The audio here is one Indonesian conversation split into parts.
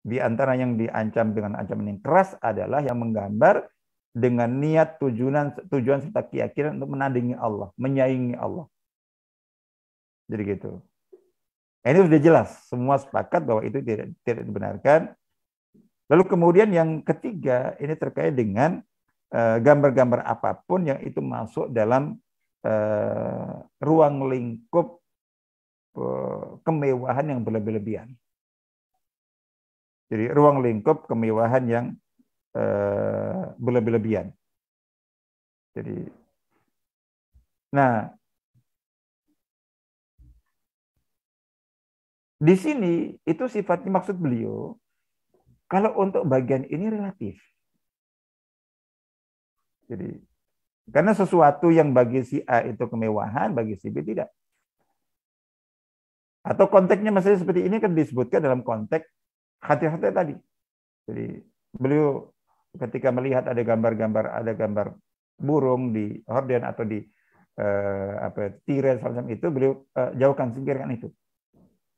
Di antara yang diancam dengan ancaman yang keras adalah yang menggambar dengan niat, tujuan serta keyakinan untuk menandingi Allah, menyaingi Allah. Jadi gitu. Ini sudah jelas, semua sepakat bahwa itu tidak dibenarkan. Lalu kemudian yang ketiga, ini terkait dengan gambar-gambar apapun yang itu masuk dalam ruang lingkup kemewahan yang berlebihan. Jadi ruang lingkup kemewahan yang berlebihan. Jadi, nah di sini itu sifatnya maksud beliau. Kalau untuk bagian ini relatif. Jadi karena sesuatu yang bagi si A itu kemewahan, bagi si B tidak. Atau konteksnya masih seperti ini kan disebutkan dalam konteks hati-hati tadi. Jadi beliau ketika melihat ada gambar burung di horden atau di tirai semacam itu, beliau jauhkan, singkirkan itu.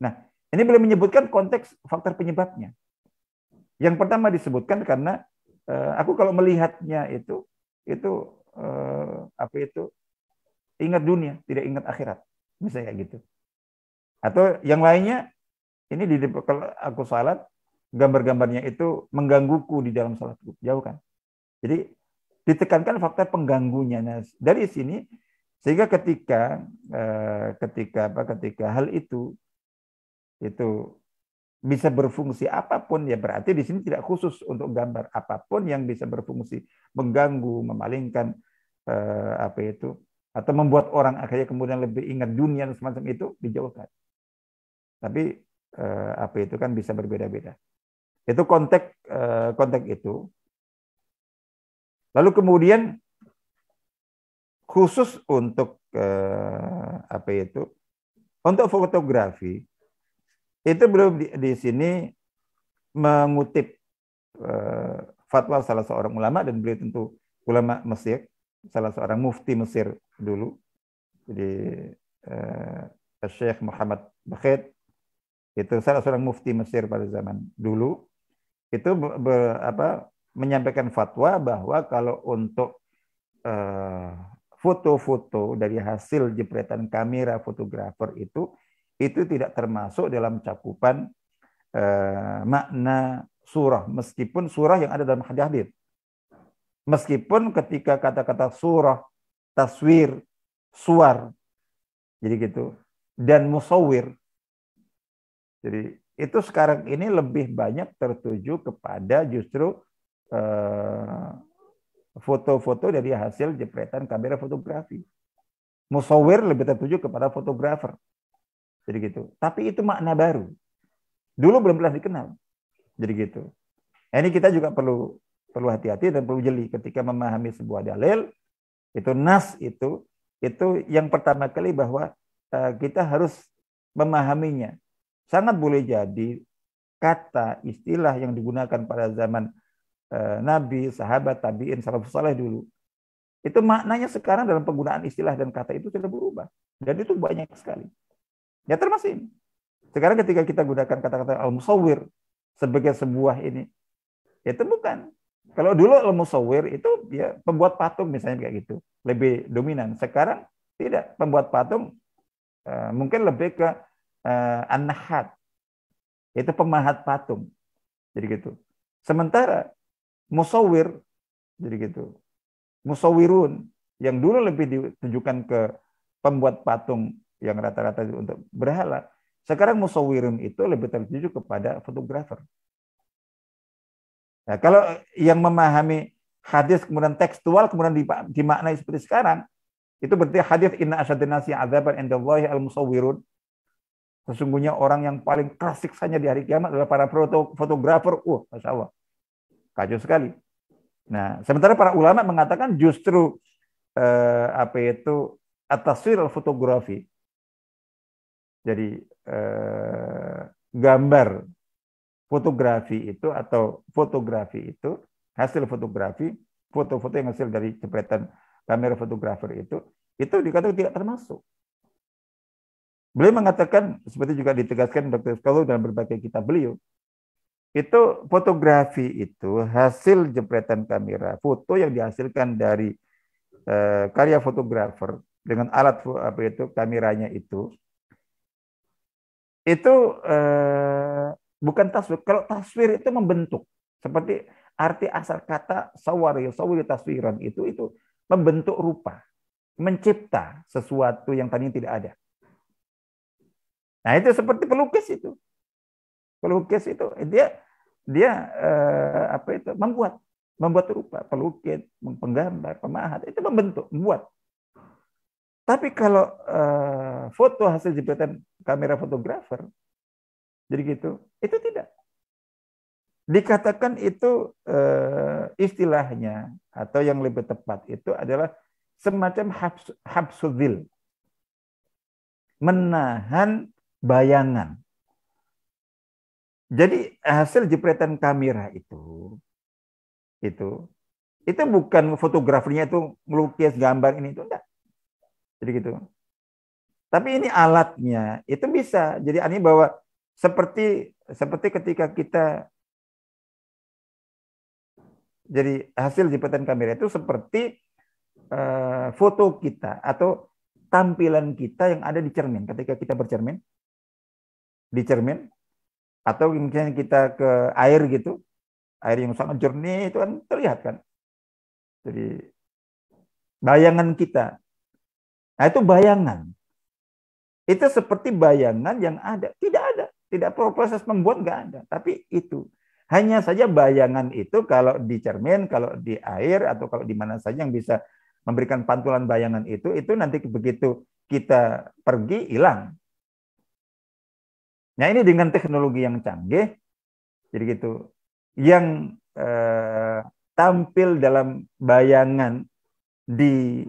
Nah, ini beliau menyebutkan konteks faktor penyebabnya. Yang pertama disebutkan karena aku kalau melihatnya itu ingat dunia, tidak ingat akhirat, misalnya gitu. Atau yang lainnya, ini kalau aku salat, gambar-gambarnya itu menggangguku di dalam salatku, jauhkan. Jadi ditekankan faktor pengganggunya. Nah, dari sini sehingga ketika hal itu bisa berfungsi apapun, ya berarti di sini tidak khusus untuk gambar, apapun yang bisa berfungsi mengganggu, memalingkan atau membuat orang akhirnya kemudian lebih ingat dunia dan semacam itu, dijauhkan. Tapi itu kan bisa berbeda-beda. Itu konteks itu. Lalu kemudian khusus untuk untuk fotografi itu belum di sini mengutip fatwa salah seorang ulama, dan beliau tentu ulama Mesir, salah seorang mufti Mesir dulu. Jadi Syekh Muhammad Bakhit itu salah seorang mufti Mesir pada zaman dulu, itu menyampaikan fatwa bahwa kalau untuk foto-foto dari hasil jepretan kamera fotografer itu tidak termasuk dalam cakupan makna surah, meskipun surah yang ada dalam hadis. Meskipun ketika kata-kata surah, taswir, suar, jadi gitu, dan musawwir, jadi itu sekarang ini lebih banyak tertuju kepada justru foto-foto dari hasil jepretan kamera fotografi. Musawwir lebih tertuju kepada fotografer. Jadi gitu. Tapi itu makna baru. Dulu belum pernah dikenal. Jadi gitu. Nah, ini kita juga perlu hati-hati dan perlu jeli ketika memahami sebuah dalil. Itu nas itu yang pertama kali bahwa kita harus memahaminya. Sangat boleh jadi kata istilah yang digunakan pada zaman Nabi, sahabat, tabi'in, salafus saleh dulu, itu maknanya sekarang dalam penggunaan istilah dan kata itu sudah berubah. Dan itu banyak sekali. Ya termasuk ini. Sekarang ketika kita gunakan kata-kata al-musawwir sebagai sebuah ini, itu bukan. Kalau dulu al-musawwir itu ya pembuat patung misalnya kayak gitu, lebih dominan. Sekarang tidak, pembuat patung mungkin lebih ke an-nahat, itu pemahat patung. Jadi gitu. Sementara musawwir, jadi gitu, musawwirun yang dulu lebih ditujukan ke pembuat patung yang rata-rata untuk berhala, sekarang musawwirun itu lebih tertuju kepada fotografer. Nah, kalau yang memahami hadis kemudian tekstual kemudian dimaknai seperti sekarang, itu berarti hadis inna asyaddan nasi adzaban indallahi al-musawwirun. Sesungguhnya orang yang paling keras siksanya di hari kiamat adalah para fotografer. Masya Allah. Kacau sekali. Nah, sementara para ulama mengatakan justru at-taswir al-fotografi. Jadi gambar fotografi itu atau fotografi itu, hasil fotografi, foto-foto yang hasil dari jepretan kamera fotografer itu dikatakan tidak termasuk. Beliau mengatakan, seperti juga ditegaskan Dr. Skalu dalam berbagai kitab beliau, Itu fotografi itu hasil jepretan kamera, foto yang dihasilkan dari karya fotografer dengan alat apa itu kameranya itu bukan taswir. Kalau taswir itu membentuk, seperti arti asal kata sawari taswiran itu membentuk rupa, mencipta sesuatu yang tadinya tidak ada. Nah itu seperti pelukis itu. Pelukis itu dia dia apa itu membuat rupa, pelukis, penggambar, pemahat itu membentuk, membuat. Tapi kalau foto hasil jepretan kamera fotografer, jadi gitu, itu tidak. Dikatakan itu istilahnya atau yang lebih tepat itu adalah semacam habsudil, menahan bayangan. Jadi hasil jepretan kamera itu bukan fotografernya itu melukis gambar ini itu enggak. Jadi gitu. Tapi ini alatnya itu bisa. Jadi artinya bahwa seperti ketika kita jadi hasil jepretan kamera itu seperti foto kita atau tampilan kita yang ada di cermin ketika kita bercermin di cermin atau misalnya kita ke air gitu, air yang sangat jernih itu kan terlihat kan. Jadi bayangan kita. Nah, itu bayangan. Itu seperti bayangan yang ada. Tidak ada. Tidak proses membuat nggak ada. Tapi itu. Hanya saja bayangan itu kalau di cermin, kalau di air, atau kalau di mana saja yang bisa memberikan pantulan bayangan itu nanti begitu kita pergi, hilang. Nah ini dengan teknologi yang canggih, jadi gitu, yang tampil dalam bayangan di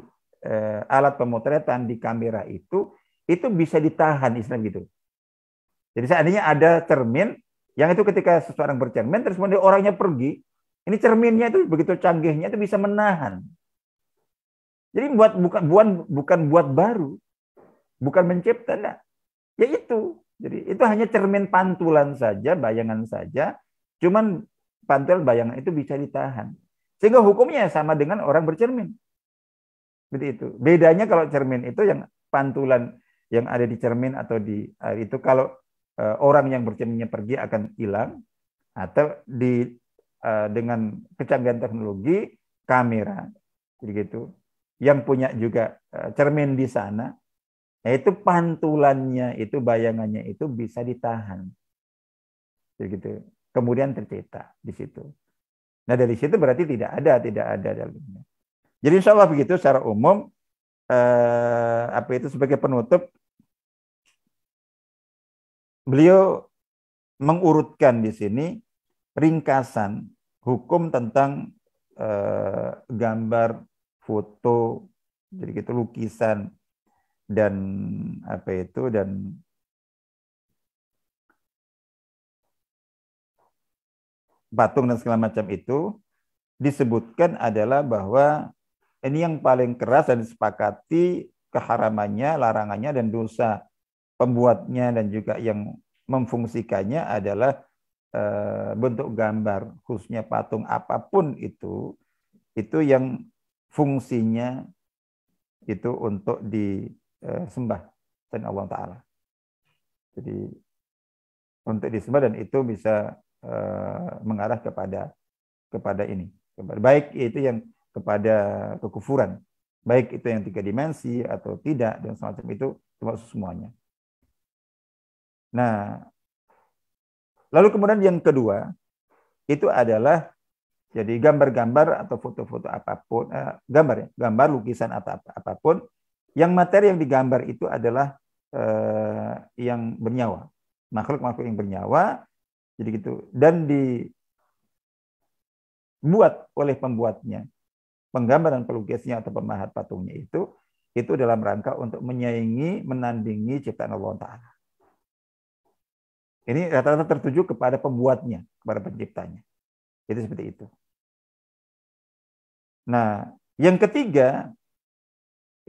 alat pemotretan di kamera itu bisa ditahan istilah gitu. Jadi seandainya ada cermin yang itu ketika seseorang bercermin terus kemudian orangnya pergi, ini cerminnya itu begitu canggihnya itu bisa menahan. Jadi bukan buat baru, bukan mencipta, enggak. Ya itu. Jadi itu hanya cermin pantulan saja, bayangan saja. Cuman pantulan bayangan itu bisa ditahan. Sehingga hukumnya sama dengan orang bercermin. Seperti itu. Bedanya kalau cermin itu yang pantulan yang ada di cermin atau di air itu kalau orang yang bercerminnya pergi akan hilang, atau dengan kecanggihan teknologi kamera jadi gitu yang punya juga cermin di sana, yaitu pantulannya itu bayangannya itu bisa ditahan jadi gitu, kemudian tercetak di situ. Nah dari situ berarti tidak ada dalamnya. Jadi insya Allah begitu secara umum. Apa itu sebagai penutup beliau mengurutkan di sini ringkasan hukum tentang gambar, foto, jadi gitu lukisan dan apa itu dan patung dan segala macam itu disebutkan adalah bahwa ini yang paling keras dan disepakati keharamannya, larangannya dan dosa pembuatnya dan juga yang memfungsikannya adalah bentuk gambar, khususnya patung apapun itu yang fungsinya itu untuk disembah dan Allah Ta'ala. Jadi untuk disembah dan itu bisa mengarah kepada ini. Baik itu yang kepada kekufuran, baik itu yang 3 dimensi atau tidak dan semacam itu termasuk semuanya. Nah, lalu kemudian yang kedua itu adalah jadi gambar-gambar atau foto-foto apapun, gambar lukisan atau apapun, yang materi yang digambar itu adalah yang bernyawa, makhluk-makhluk yang bernyawa, jadi gitu, dan dibuat oleh pembuatnya, penggambar dan pelukisnya atau pemahat patungnya itu dalam rangka untuk menyaingi, menandingi ciptaan Allah Ta'ala. Ini rata-rata tertuju kepada pembuatnya, kepada penciptanya. Jadi seperti itu. Nah, yang ketiga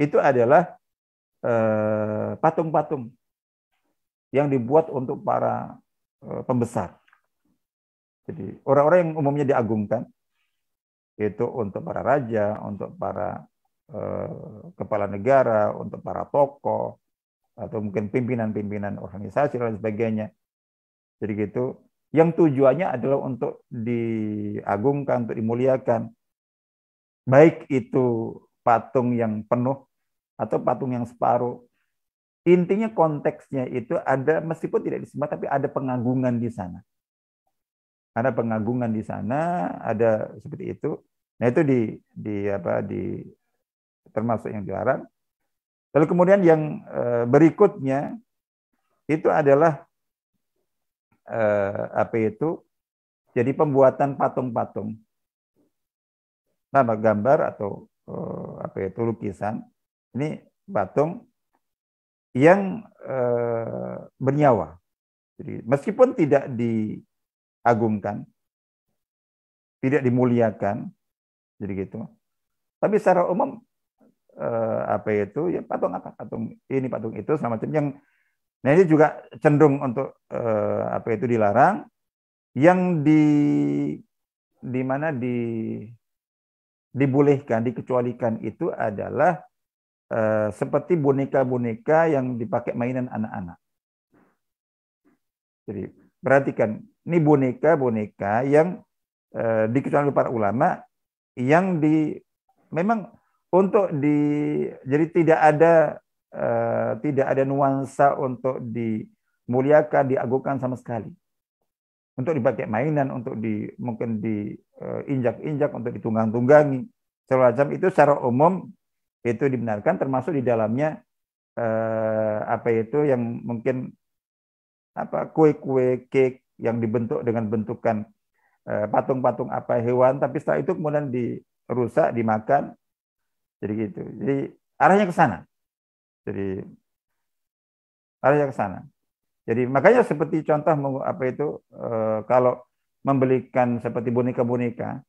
itu adalah patung-patung yang dibuat untuk para pembesar. Jadi orang-orang yang umumnya diagungkan itu untuk para raja, untuk para kepala negara, untuk para tokoh, atau mungkin pimpinan-pimpinan organisasi dan sebagainya. Jadi gitu, yang tujuannya adalah untuk diagungkan, untuk dimuliakan. Baik itu patung yang penuh atau patung yang separuh. Intinya konteksnya itu ada, meskipun tidak disembah, tapi ada pengagungan di sana. Ada pengagungan di sana, ada seperti itu. Nah itu di termasuk yang dilarang. Lalu kemudian yang berikutnya itu adalah jadi pembuatan patung-patung, nama gambar atau lukisan. Ini patung yang bernyawa. Jadi meskipun tidak diagungkan, tidak dimuliakan, jadi gitu. Tapi secara umum ya patung apa, patung ini, patung itu, semacam yang. Nah ini juga cenderung untuk dilarang. Yang dibolehkan, dikecualikan itu adalah seperti boneka-boneka yang dipakai mainan anak-anak. Jadi perhatikan, ini boneka-boneka yang dikecualikan oleh para ulama, yang memang untuk jadi tidak ada nuansa untuk dimuliakan, diagungkan sama sekali. Untuk dipakai mainan, untuk mungkin diinjak-injak, untuk ditunggang-tunggangi, semacam itu secara umum itu dibenarkan, termasuk di dalamnya yang mungkin kue-kue, cake yang dibentuk dengan bentukan patung-patung hewan, tapi setelah itu kemudian dirusak, dimakan, jadi gitu. Jadi arahnya ke sana. Jadi makanya seperti contoh kalau membelikan seperti boneka-boneka,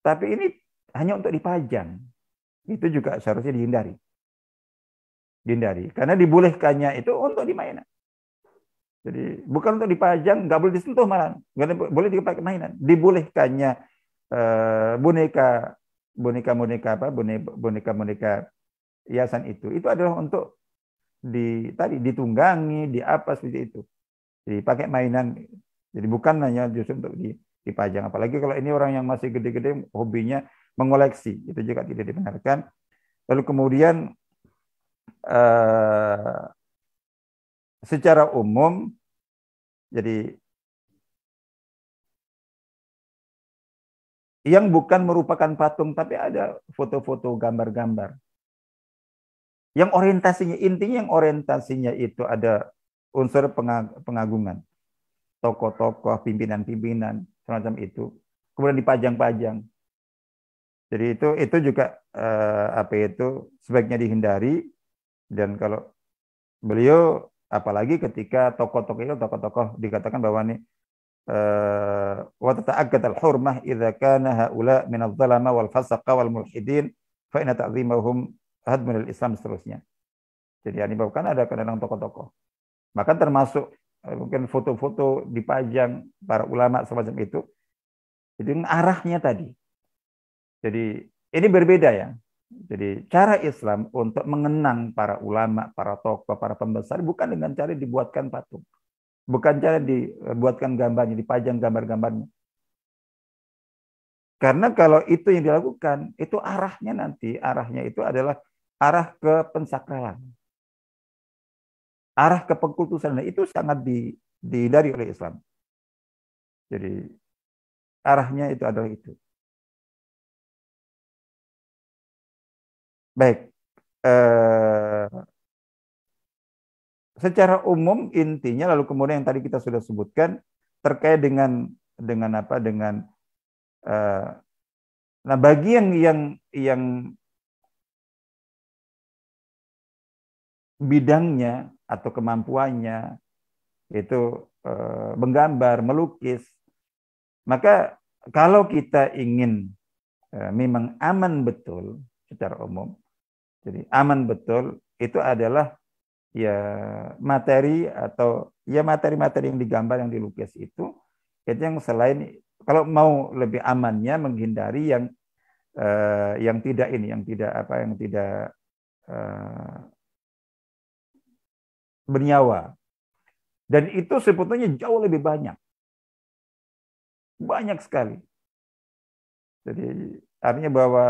tapi ini hanya untuk dipajang, itu juga seharusnya dihindari. Karena dibolehkannya itu untuk dimainkan. Jadi bukan untuk dipajang, nggak boleh disentuh malah, nggak boleh dipakai mainan. Dibolehkannya boneka-boneka hiasan itu adalah untuk ditunggangi, seperti itu. Jadi pakai mainan. Jadi bukan hanya justru untuk dipajang. Apalagi kalau ini orang yang masih gede-gede, hobinya mengoleksi, itu juga tidak dibenarkan. Lalu kemudian secara umum, jadi yang bukan merupakan patung, tapi ada foto-foto, gambar-gambar. Yang orientasinya itu ada unsur pengagungan. Tokoh-tokoh, pimpinan-pimpinan, semacam itu. Kemudian dipajang-pajang. Jadi itu juga sebaiknya dihindari. Dan kalau beliau, apalagi ketika tokoh-tokoh dikatakan bahwa ini wa tata'akkad al-hurmah idza kana haula min adh-dhalama wal fasaqa wal mulhidin fa inna ta'zimahum hadmun al-Islam, seterusnya. Jadi bahkan ada kadang tokoh-tokoh. Maka termasuk mungkin foto-foto dipajang para ulama semacam itu. Jadi arahnya tadi. Jadi ini berbeda ya. Jadi cara Islam untuk mengenang para ulama, para tokoh, para pembesar bukan dengan cara dibuatkan patung. Bukan cara dibuatkan gambarnya, dipajang gambar-gambarnya. Karena kalau itu yang dilakukan, itu arahnya itu adalah arah ke pensakralan. Arah ke pengkultusan. Nah, itu sangat dihindari oleh Islam. Jadi arahnya itu adalah itu. Baik. Secara umum intinya, lalu kemudian yang tadi kita sudah sebutkan terkait dengan bagi yang bidangnya atau kemampuannya itu menggambar, melukis, maka kalau kita ingin memang aman betul secara umum, jadi aman betul itu adalah ya materi yang digambar, yang dilukis itu Itu yang selain, kalau mau lebih amannya menghindari yang tidak ini, yang tidak bernyawa. Dan itu sebetulnya jauh lebih banyak. Banyak sekali. Jadi artinya bahwa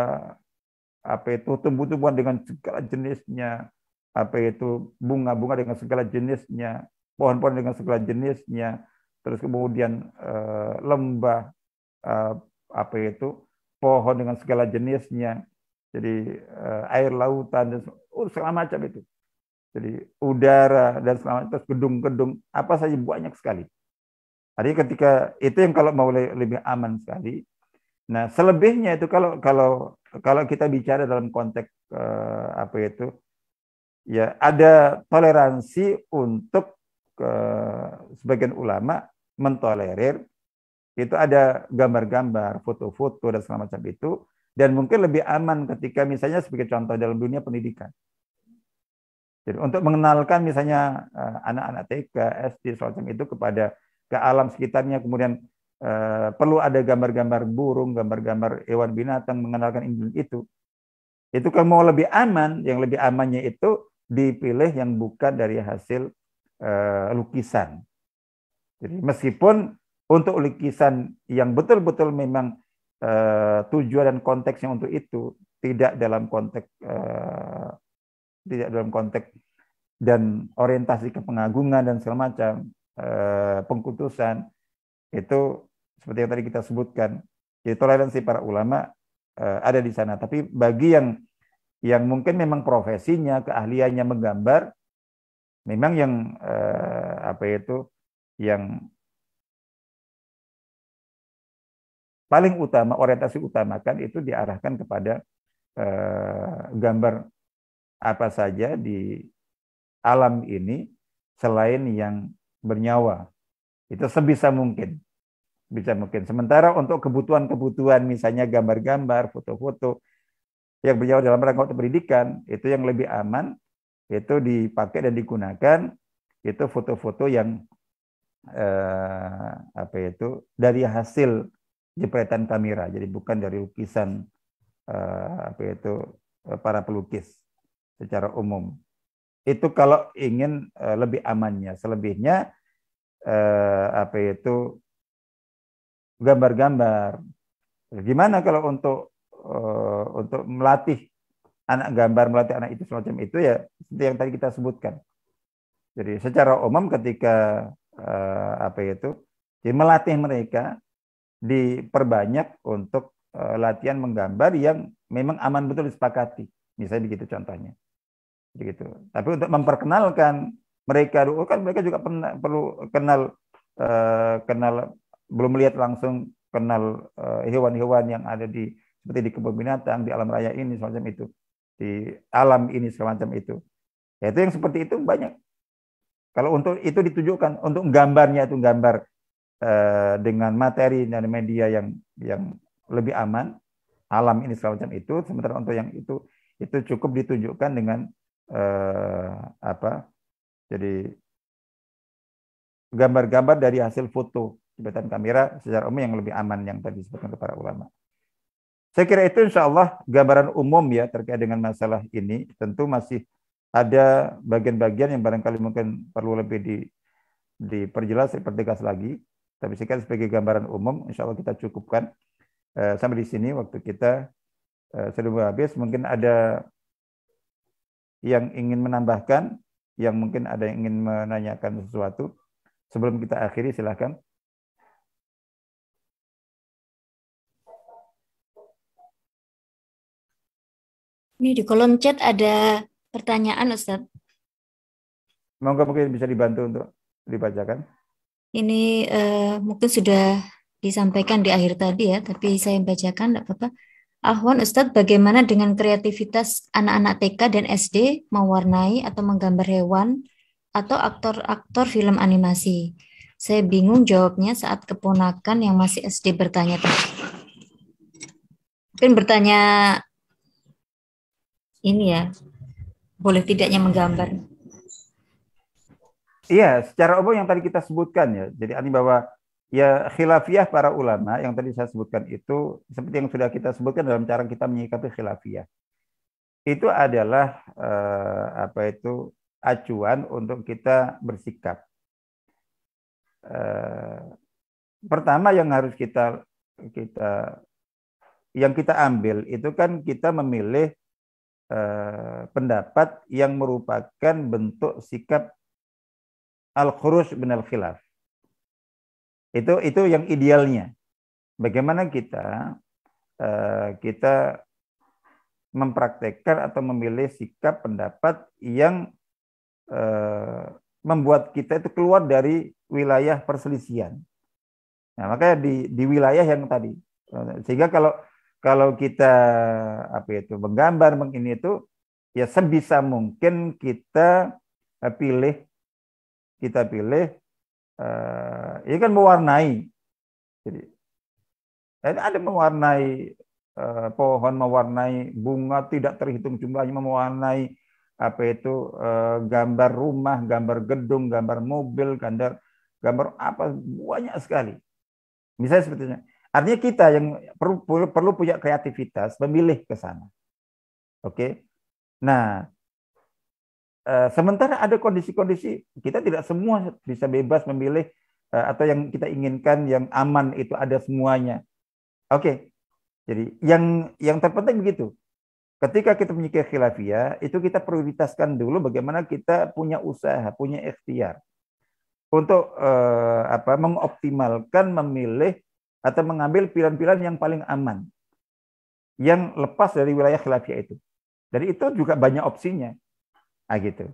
tumbuh-tumbuhan dengan segala jenisnya, bunga-bunga dengan segala jenisnya, pohon-pohon dengan segala jenisnya, terus kemudian lembah, pohon dengan segala jenisnya, jadi air lautan dan segala macam itu. Jadi udara dan segala macam, terus gedung-gedung apa saja banyak sekali. Artinya ketika itu yang kalau mau lebih aman sekali. Nah, selebihnya itu kalau kita bicara dalam konteks ya ada toleransi untuk sebagian ulama mentolerir itu ada gambar-gambar, foto-foto dan segala macam itu, dan mungkin lebih aman ketika misalnya sebagai contoh dalam dunia pendidikan. Jadi untuk mengenalkan misalnya anak-anak TK, SD, semacam itu ke alam sekitarnya, kemudian perlu ada gambar-gambar burung, gambar-gambar hewan binatang, mengenalkan itu. Itu kalau mau lebih aman, yang lebih amannya itu dipilih yang bukan dari hasil lukisan. Jadi meskipun untuk lukisan yang betul-betul memang tujuan dan konteksnya untuk itu tidak dalam konteks dan orientasi ke pengagungan dan segala macam pengkultusan, itu seperti yang tadi kita sebutkan. Jadi toleransi para ulama ada di sana. Tapi bagi yang mungkin memang profesinya, keahliannya menggambar, memang yang paling utama, orientasi utamakan itu diarahkan kepada gambar apa saja di alam ini selain yang bernyawa. Itu sebisa mungkin. Bisa mungkin. Sementara untuk kebutuhan-kebutuhan misalnya gambar-gambar, foto-foto yang bernyawa dalam rangka pendidikan, itu yang lebih aman, itu dipakai dan digunakan itu foto-foto yang dari hasil jepretan kamera, jadi bukan dari lukisan para pelukis secara umum. Itu kalau ingin lebih amannya. Selebihnya gambar-gambar. Gimana kalau untuk melatih anak gambar, melatih anak itu semacam itu, ya seperti yang tadi kita sebutkan. Jadi secara umum ketika jadi melatih mereka diperbanyak untuk latihan menggambar yang memang aman betul disepakati. Misalnya begitu contohnya. Begitu. Tapi untuk memperkenalkan mereka dulu kan mereka juga perlu kenal belum melihat langsung, kenal hewan-hewan yang ada seperti di kebun binatang, di alam raya ini semacam itu, di alam ini semacam itu. Ya, itu yang seperti itu banyak. Kalau untuk itu ditujukan untuk gambarnya itu gambar dengan materi dan media yang lebih aman, alam ini semacam itu. Sementara untuk yang itu cukup ditunjukkan dengan jadi gambar-gambar dari hasil foto jepretan kamera secara umum yang lebih aman yang tadi disebutkan oleh para ulama. Saya kira itu insya Allah gambaran umum ya terkait dengan masalah ini. Tentu masih ada bagian-bagian yang barangkali mungkin perlu lebih diperjelas, dipertegas lagi. Tapi sekarang sebagai gambaran umum, insya Allah kita cukupkan sampai di sini. Waktu kita sudah habis. Mungkin ada yang ingin menambahkan, yang mungkin ada yang ingin menanyakan sesuatu. Sebelum kita akhiri, silakan. Ini di kolom chat ada pertanyaan, Ustaz. Mungkin bisa dibantu untuk dibacakan. Ini mungkin sudah disampaikan di akhir tadi ya, tapi saya bacakan, tidak apa-apa. Ahwan Ustadz, bagaimana dengan kreativitas anak-anak TK dan SD mewarnai atau menggambar hewan atau aktor-aktor film animasi? Saya bingung jawabnya saat keponakan yang masih SD bertanya. Mungkin bertanya ini ya, boleh tidaknya menggambar. Iya, secara umum yang tadi kita sebutkan ya. Jadi artinya bahwa Ya, khilafiyah para ulama yang tadi saya sebutkan itu seperti yang sudah kita sebutkan dalam cara kita menyikapi khilafiyah. Itu adalah apa itu acuan untuk kita bersikap. Eh, Pertama yang harus kita yang kita ambil itu kan kita memilih pendapat yang merupakan bentuk sikap al-khuruj minal khilaf. Itu yang idealnya. Bagaimana kita mempraktekkan atau memilih sikap pendapat yang membuat kita itu keluar dari wilayah perselisihan. Nah, makanya di wilayah yang tadi. Sehingga kalau kita apa itu menggambar ini itu ya sebisa mungkin kita pilih ini kan mewarnai. Jadi ada mewarnai pohon, mewarnai bunga tidak terhitung jumlahnya, mewarnai apa itu gambar rumah, gambar gedung, gambar mobil, gambar apa banyak sekali. Misalnya seperti itu. Artinya kita yang perlu punya kreativitas memilih ke sana. Oke. Nah, sementara ada kondisi-kondisi kita tidak semua bisa bebas memilih atau yang kita inginkan yang aman itu ada semuanya. Oke. Jadi yang terpenting begitu. Ketika kita menyikapi khilafiyah, itu kita prioritaskan dulu bagaimana kita punya usaha, punya ikhtiar untuk mengoptimalkan, memilih atau mengambil pilihan-pilihan yang paling aman, yang lepas dari wilayah khilafiyah itu. Dan itu juga banyak opsinya, gitu.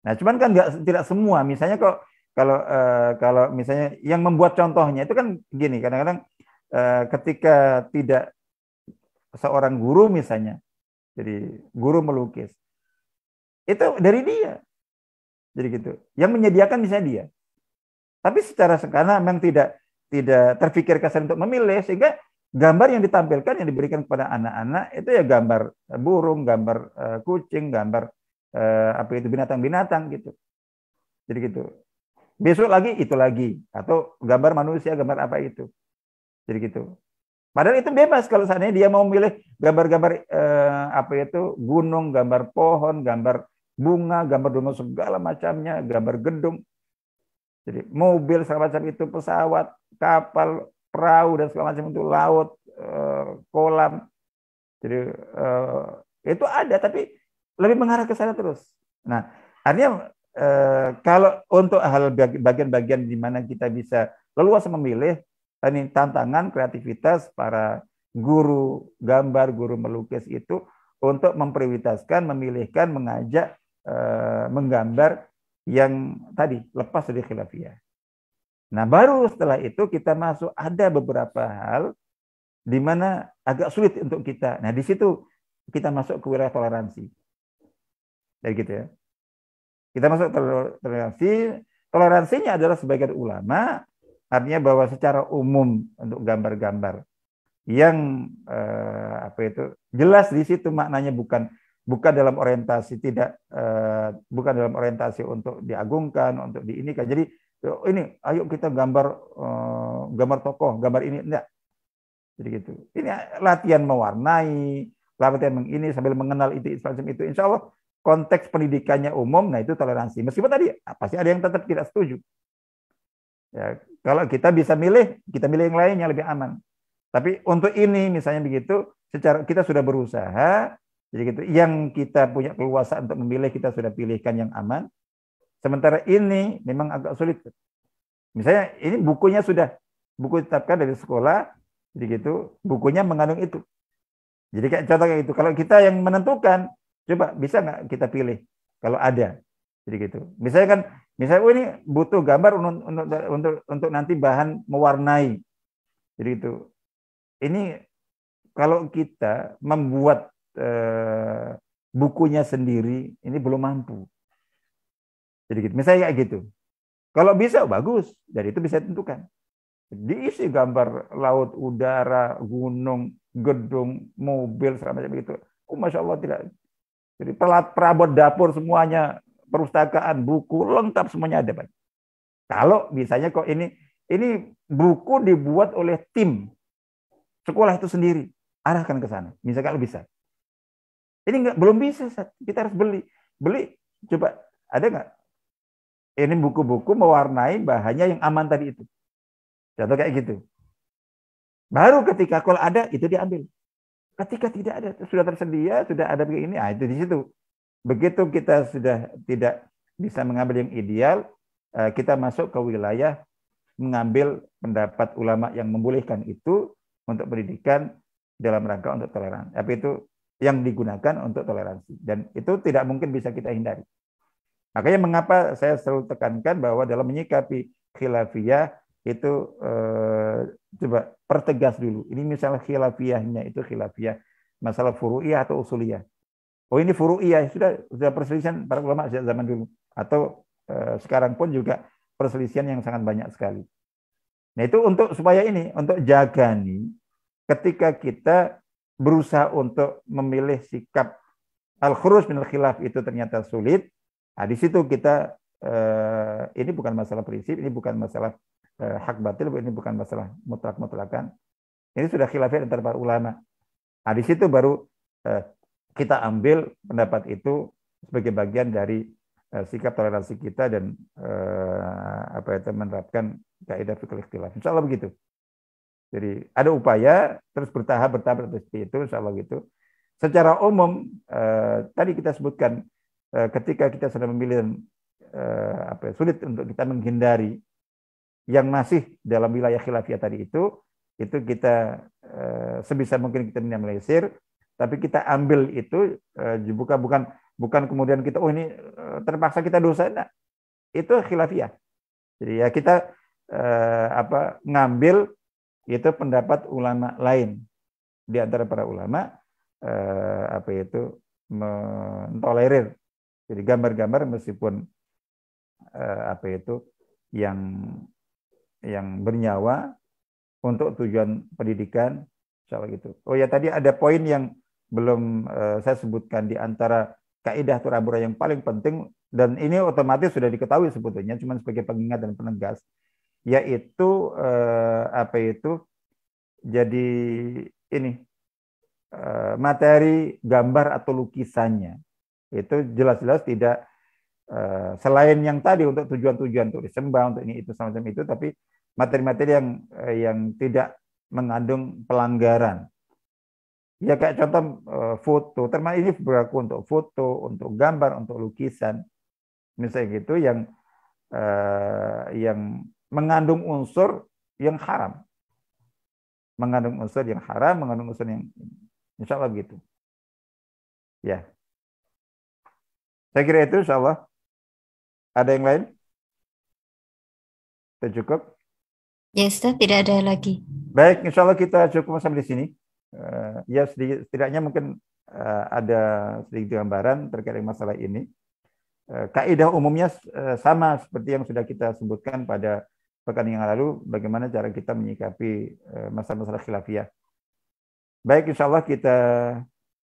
Nah, cuman kan tidak semua. Misalnya kalau misalnya yang membuat contohnya itu kan gini, kadang-kadang ketika tidak seorang guru misalnya, jadi guru melukis, itu dari dia, jadi gitu. Yang menyediakan misalnya dia. Tapi secara karena memang tidak terfikirkan untuk memilih, sehingga gambar yang ditampilkan yang diberikan kepada anak-anak itu ya gambar burung, gambar kucing, gambar apa itu binatang-binatang gitu. Jadi gitu. Besok lagi itu lagi, atau gambar manusia, gambar apa itu. Jadi gitu. Padahal itu bebas kalau seandainya dia mau memilih gambar-gambar apa itu gunung, gambar pohon, gambar bunga, gambar dengan segala macamnya, gambar gedung. Jadi mobil segala macam itu, pesawat, kapal, perahu dan segala macam itu, laut, kolam. Jadi itu ada, tapi lebih mengarah ke sana terus. Nah, artinya kalau untuk hal bagian-bagian di mana kita bisa leluasa memilih, ini tantangan kreativitas para guru gambar, guru melukis itu untuk memprioritaskan, memilihkan, mengajak, menggambar yang tadi lepas dari khilafiyah. Nah, baru setelah itu kita masuk ada beberapa hal di mana agak sulit untuk kita. Nah, di situ kita masuk ke wilayah toleransi. Jadi gitu ya. Kita masuk toleransi. Toleransinya adalah sebagian ulama artinya bahwa secara umum untuk gambar-gambar yang apa itu jelas di situ maknanya bukan dalam orientasi bukan dalam orientasi untuk diagungkan, untuk diinikan. Jadi ini ayo kita gambar tokoh, gambar ini enggak. Jadi gitu. Ini latihan mewarnai, latihan mengini sambil mengenal itu semacam itu. Insya Allah konteks pendidikannya umum, nah itu toleransi. Meskipun tadi pasti ada yang tetap tidak setuju. Ya, kalau kita bisa milih, kita milih yang lain yang lebih aman. Tapi untuk ini misalnya begitu, secara kita sudah berusaha, jadi gitu. Yang kita punya keluasan untuk memilih kita sudah pilihkan yang aman. Sementara ini memang agak sulit. Misalnya ini buku ditetapkan dari sekolah, jadi gitu. Bukunya mengandung itu. Jadi kayak contoh kayak itu. Kalau kita yang menentukan, coba bisa nggak kita pilih? Kalau ada, jadi gitu. Misalnya ini butuh gambar untuk nanti bahan mewarnai. Jadi itu. Ini kalau kita membuat bukunya sendiri, ini belum mampu. Jadi gitu. Misalnya kayak gitu. Kalau bisa bagus, dari itu bisa ditentukan. Diisi gambar laut, udara, gunung, gedung, mobil, segala macam itu. Masya Allah tidak. Jadi perabot dapur semuanya, perpustakaan, buku lengkap semuanya ada, Pak. Kalau misalnya kok ini Ini buku dibuat oleh tim sekolah itu sendiri. Arahkan ke sana. Misalkan kalau bisa. Ini belum bisa. Kita harus beli. Beli. Coba ada nggak? Ini buku-buku mewarnai bahannya yang aman tadi itu. Contoh kayak gitu. Baru ketika kalau ada itu diambil. Ketika tidak ada, sudah tersedia, sudah ada begini, itu di situ. Begitu kita sudah tidak bisa mengambil yang ideal, kita masuk ke wilayah mengambil pendapat ulama yang membolehkan itu untuk pendidikan dalam rangka untuk toleransi. Tapi itu yang digunakan untuk toleransi. Dan itu tidak mungkin bisa kita hindari. Makanya mengapa saya selalu tekankan bahwa dalam menyikapi khilafiyah itu coba pertegas dulu. Ini misalnya khilafiyahnya itu khilafiyah masalah furu'iyah atau usuliyah. Oh ini furu'iyah, sudah perselisihan para ulama sejak zaman dulu. Atau sekarang pun juga perselisihan yang sangat banyak sekali. Nah itu supaya untuk jaga nih, ketika kita berusaha untuk memilih sikap al-khuruj minal khilaf itu ternyata sulit. Nah di situ kita ini bukan masalah prinsip, ini bukan masalah hak batil, ini bukan masalah mutlak-mutlakan. Ini sudah khilafiyah antara para ulama. Nah, di situ baru kita ambil pendapat itu sebagai bagian dari sikap toleransi kita dan menerapkan kaidah fikih ikhtilaf. Insya Allah begitu. Jadi ada upaya terus bertahap seperti itu, insya Allah gitu. Secara umum tadi kita sebutkan ketika kita sudah memilih sulit untuk kita menghindari yang masih dalam wilayah khilafiyah tadi itu kita sebisa mungkin kita minimalisir, tapi kita ambil itu bukan kemudian kita ini terpaksa kita dosa. Nah, itu khilafiyah. Jadi ya kita ngambil itu pendapat ulama lain di antara para ulama mentolerir. Jadi gambar-gambar meskipun yang bernyawa untuk tujuan pendidikan, insya Allah gitu. Oh ya tadi ada poin yang belum saya sebutkan di antara kaidah atau ramburan yang paling penting, dan ini otomatis sudah diketahui sebetulnya, cuma sebagai pengingat dan penegas, yaitu jadi ini materi gambar atau lukisannya itu jelas-jelas tidak selain yang tadi untuk tujuan-tujuan untuk disembah, untuk ini itu semacam itu, tapi materi-materi yang tidak mengandung pelanggaran. Ya kayak contoh foto, termasuk ini berlaku untuk foto, untuk gambar, untuk lukisan, misalnya gitu yang mengandung unsur yang haram, mengandung unsur yang insya Allah gitu. Ya, saya kira itu insya Allah. Ada yang lain? Kita cukup? Ya, Ustaz, tidak ada lagi. Baik, insya Allah kita cukup sampai di sini. Ya, setidaknya mungkin ada sedikit gambaran terkait dengan masalah ini. Kaidah umumnya sama seperti yang sudah kita sebutkan pada pekan yang lalu, bagaimana cara kita menyikapi masalah-masalah khilafiyah. Baik, insya Allah kita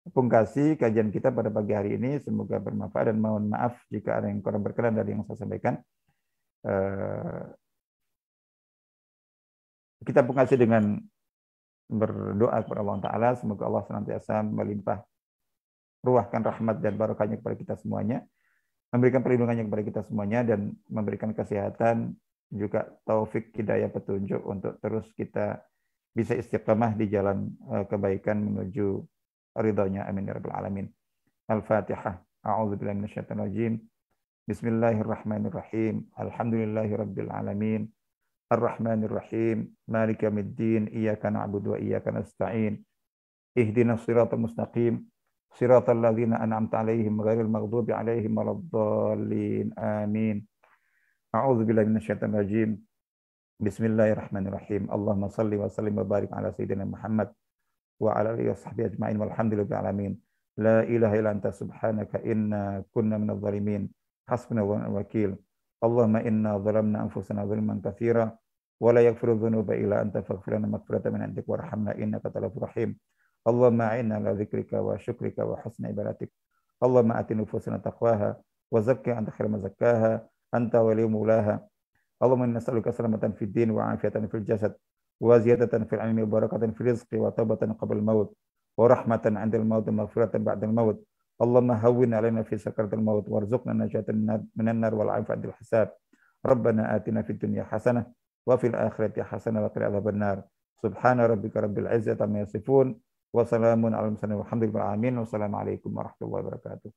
pungkasi kajian kita pada pagi hari ini. Semoga bermanfaat dan mohon maaf jika ada yang kurang berkenan dari yang saya sampaikan. Kita pungkasi dengan berdoa kepada Allah Ta'ala, semoga Allah senantiasa melimpah ruahkan rahmat dan barokahnya kepada kita semuanya, memberikan perlindungannya kepada kita semuanya, dan memberikan kesehatan, juga taufik hidayah petunjuk untuk terus kita bisa istiqamah di jalan kebaikan menuju ridhonya. Amin ya rabbal alamin. Al-Fatihah. A'udzubillahi minasyaitonir rajim. Bismillahirrahmanirrahim. Alhamdulillahirabbil alamin. Ar-Rahmanir Rahim, Maliki Yaumiddin, Iyyaka na'budu wa iyyaka nasta'in. Ihdinas siratal mustaqim, siratal ladzina an'amta 'alaihim ghairil maghdubi 'alaihim waladdallin. Amin. A'udzubillahi minasyaitonir rajim. Bismillahirrahmanirrahim. Allahumma shalli wa sallim wa barik ala sayyidina Muhammad wa ala alihi washabbihi ajma'in walhamdulillahi alamin. La ilaha illa anta subhanaka inna kunna minadh dhalimin. Hasbunallahu wa ni'mal wakil. Allahumma inna zalamna anfusana zulman katsira wa la yaghfiru dzunuba illa anta faghfir lana maghfiratan min 'indik warhamna innaka antal ghafurur rahim. Allahumma a'inna ala dzikrika wa syukrika wa husni ibadatik. Allahumma ati nufusana taqwaha wa zakkiha anta khairu man zakkaha anta waliyyu mulaha. Allahumma inna nas'aluka salamatan fid din wa afiatan fil jasad wa ziyadatan fil ilmi wa barakatan fil rizqi wa taubatan qabla al-maut wa rahmatan 'inda al-maut wa maghfiratan ba'da al-maut. Allahumma hawwin 'alaina fi sakaratil maut warzuqna najatan minan nar wal 'afwa 'indal hisab. Rabbana atina fid dunya hasanah wa fil akhirati hasanah wa qina adzabannar. Subhana rabbika rabbil izzati amma yasifun wa salamun 'alal mursalin walhamdulillahi rabbil alamin. Wassalamualaikum warahmatullahi wabarakatuh.